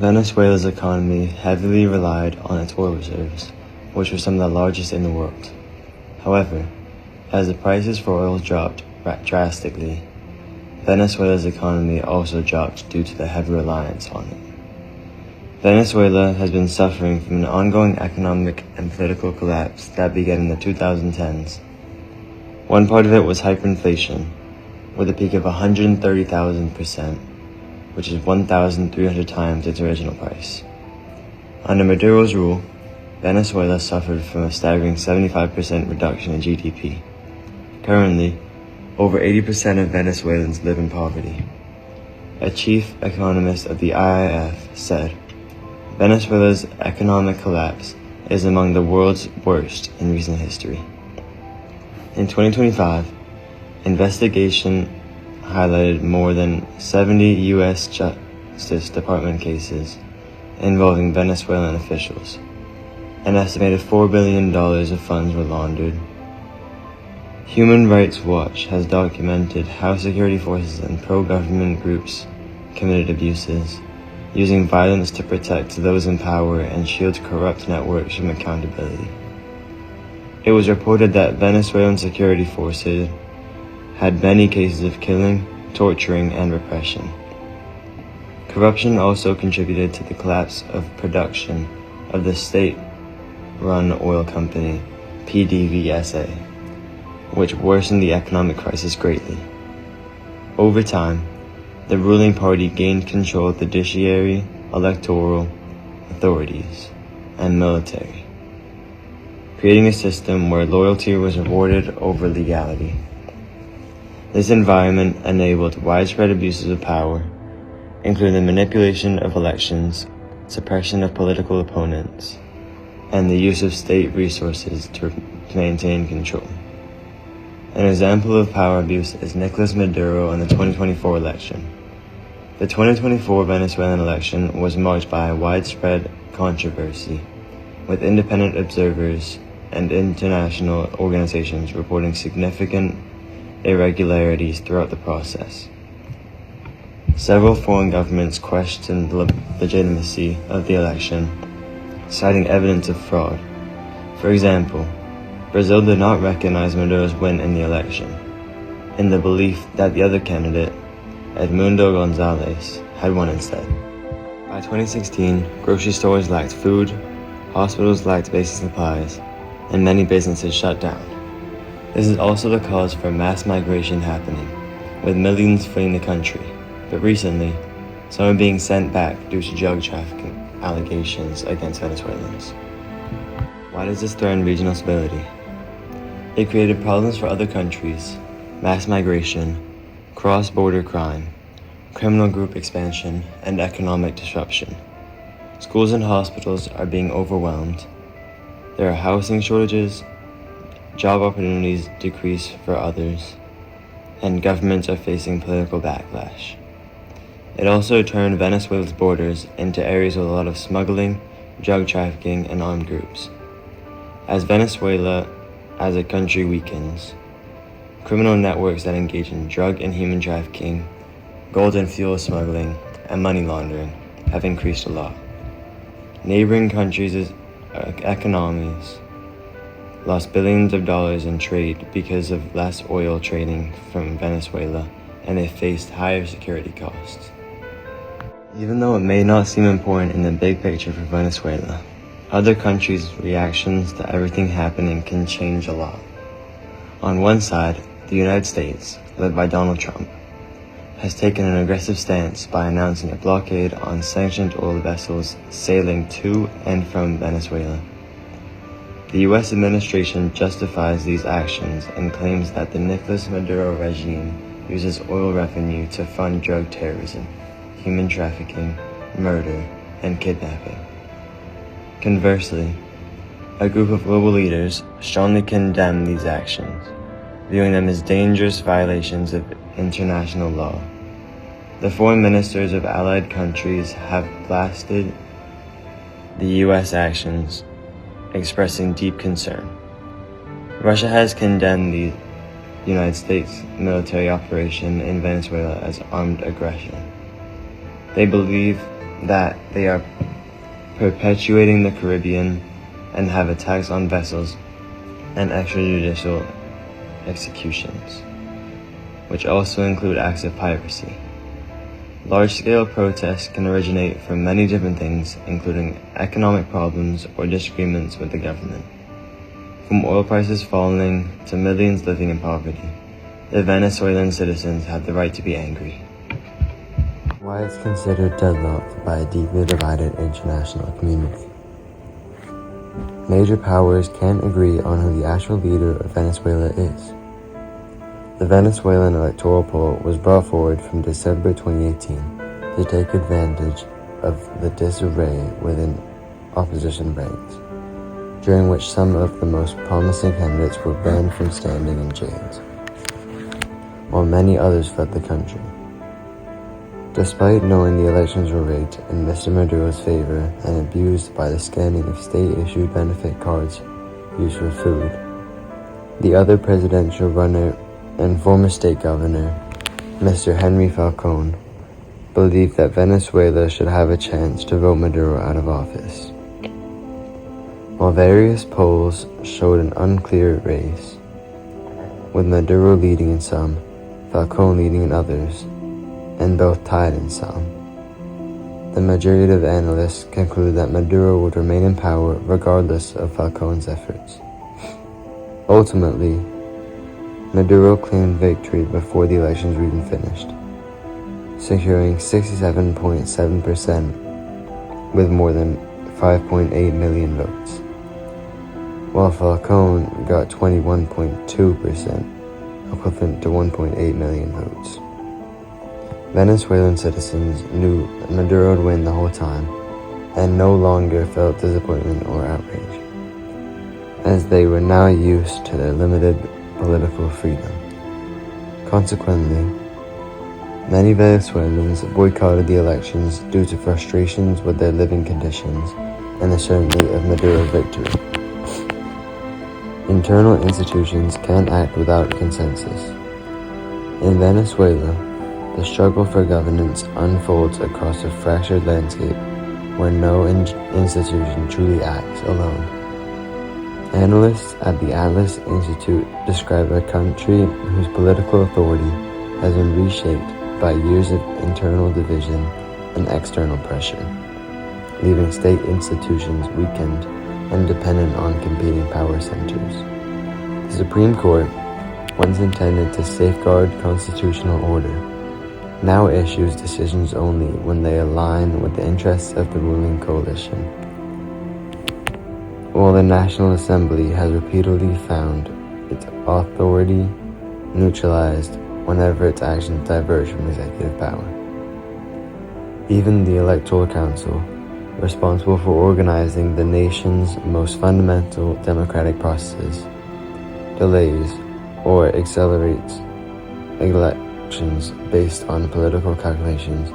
Venezuela's economy heavily relied on its oil reserves, which were some of the largest in the world. However, as the prices for oil dropped drastically, Venezuela's economy also dropped due to the heavy reliance on it. Venezuela has been suffering from an ongoing economic and political collapse that began in the 2010s. One part of it was hyperinflation, with a peak of 130,000%, which is 1,300 times its original price. Under Maduro's rule, Venezuela suffered from a staggering 75% reduction in GDP. Currently, over 80% of Venezuelans live in poverty. A chief economist of the IIF said, "Venezuela's economic collapse is among the world's worst in recent history." In 2025, investigation highlighted more than 70 U.S. Justice Department cases involving Venezuelan officials. An estimated $4 billion of funds were laundered. Human Rights Watch has documented how security forces and pro-government groups committed abuses, using violence to protect those in power and shield corrupt networks from accountability. It was reported that Venezuelan security forces had many cases of killing, torturing, and repression. Corruption also contributed to the collapse of production of the state-run oil company, PDVSA, which worsened the economic crisis greatly. Over time, the ruling party gained control of the judiciary, electoral authorities, and military, creating a system where loyalty was rewarded over legality. This environment enabled widespread abuses of power, including the manipulation of elections, suppression of political opponents, and the use of state resources to maintain control. An example of power abuse is Nicolas Maduro in the 2024 election. The 2024 Venezuelan election was marked by widespread controversy, with independent observers and international organizations reporting significant irregularities throughout the process. Several foreign governments questioned the legitimacy of the election, citing evidence of fraud. For example, Brazil did not recognize Maduro's win in the election, in the belief that the other candidate, Edmundo Gonzalez, had won instead. By 2016, grocery stores lacked food, hospitals lacked basic supplies, and many businesses shut down. This is also the cause for mass migration happening, with millions fleeing the country, but recently, some are being sent back due to drug trafficking allegations against Venezuelans. Why does this threaten regional stability? It created problems for other countries, mass migration, cross-border crime, criminal group expansion, and economic disruption. Schools and hospitals are being overwhelmed. There are housing shortages, job opportunities decrease for others, and governments are facing political backlash. It also turned Venezuela's borders into areas with a lot of smuggling, drug trafficking, and armed groups. As Venezuela as a country weakens, criminal networks that engage in drug and human trafficking, gold and fuel smuggling, and money laundering have increased a lot. Neighboring countries' economies lost billions of dollars in trade because of less oil trading from Venezuela, and they faced higher security costs. Even though it may not seem important in the big picture for Venezuela, other countries' reactions to everything happening can change a lot. On one side, the United States, led by Donald Trump, has taken an aggressive stance by announcing a blockade on sanctioned oil vessels sailing to and from Venezuela. The U.S. administration justifies these actions and claims that the Nicolas Maduro regime uses oil revenue to fund drug terrorism, human trafficking, murder, and kidnapping. Conversely, a group of global leaders strongly condemn these actions, viewing them as dangerous violations of international law. The foreign ministers of allied countries have blasted the U.S. actions, expressing deep concern. Russia has condemned the United States military operation in Venezuela as armed aggression. They believe that they are perpetuating the Caribbean and have attacks on vessels and extrajudicial executions, which also include acts of piracy. Large-scale protests can originate from many different things, including economic problems or disagreements with the government. From oil prices falling to millions living in poverty, the Venezuelan citizens have the right to be angry. Why it's considered deadlocked by a deeply divided international community. Major powers can't agree on who the actual leader of Venezuela is. The Venezuelan electoral poll was brought forward from December 2018 to take advantage of the disarray within opposition ranks, during which some of the most promising candidates were banned from standing in jails, while many others fled the country. Despite knowing the elections were rigged in Mr. Maduro's favor and abused by the scanning of state-issued benefit cards used for food, the other presidential runner and former state governor, Mr. Henry Falcone, believed that Venezuela should have a chance to vote Maduro out of office. While various polls showed an unclear race, with Maduro leading in some, Falcone leading in others, and both tied in some, the majority of analysts concluded that Maduro would remain in power regardless of Falcone's efforts. Ultimately, Maduro claimed victory before the elections were even finished, securing 67.7% with more than 5.8 million votes, while Falcone got 21.2%, equivalent to 1.8 million votes. Venezuelan citizens knew Maduro would win the whole time and no longer felt disappointment or outrage, as they were now used to their limited political freedom. Consequently, many Venezuelans boycotted the elections due to frustrations with their living conditions and the certainty of Maduro's victory. Internal institutions can't act without consensus. In Venezuela, the struggle for governance unfolds across a fractured landscape where no institution truly acts alone. Analysts at the Atlas Institute describe a country whose political authority has been reshaped by years of internal division and external pressure, leaving state institutions weakened and dependent on competing power centers. The Supreme Court, once intended to safeguard constitutional order, now issues decisions only when they align with the interests of the ruling coalition. While the National Assembly has repeatedly found its authority neutralized whenever its actions diverge from executive power. Even the Electoral Council, responsible for organizing the nation's most fundamental democratic processes, delays or accelerates elections based on political calculations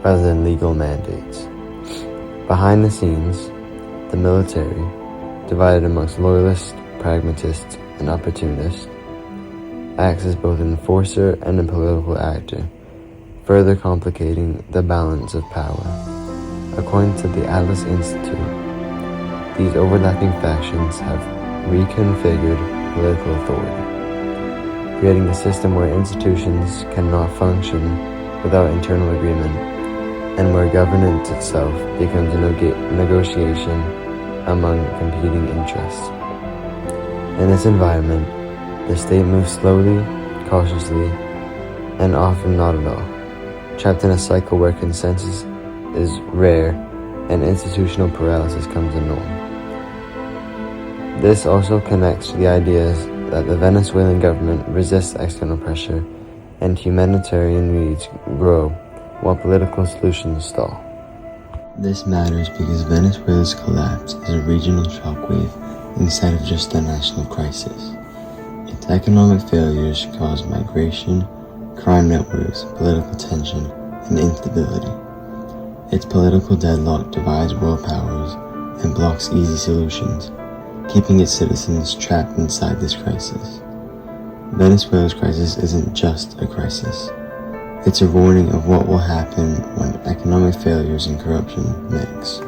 rather than legal mandates. Behind the scenes, the military, divided amongst loyalists, pragmatists, and opportunists, acts as both an enforcer and a political actor, further complicating the balance of power. According to the Atlas Institute, these overlapping factions have reconfigured political authority, creating a system where institutions cannot function without internal agreement, and where governance itself becomes a negotiation among competing interests. In this environment, the state moves slowly, cautiously, and often not at all, trapped in a cycle where consensus is rare and institutional paralysis comes a norm. This also connects to the ideas that the Venezuelan government resists external pressure and humanitarian needs grow while political solutions stall. This matters because Venezuela's collapse is a regional shockwave instead of just a national crisis. Its economic failures cause migration, crime networks, political tension, and instability. Its political deadlock divides world powers and blocks easy solutions, keeping its citizens trapped inside this crisis. Venezuela's crisis isn't just a crisis. It's a warning of what will happen when economic failures and corruption mix.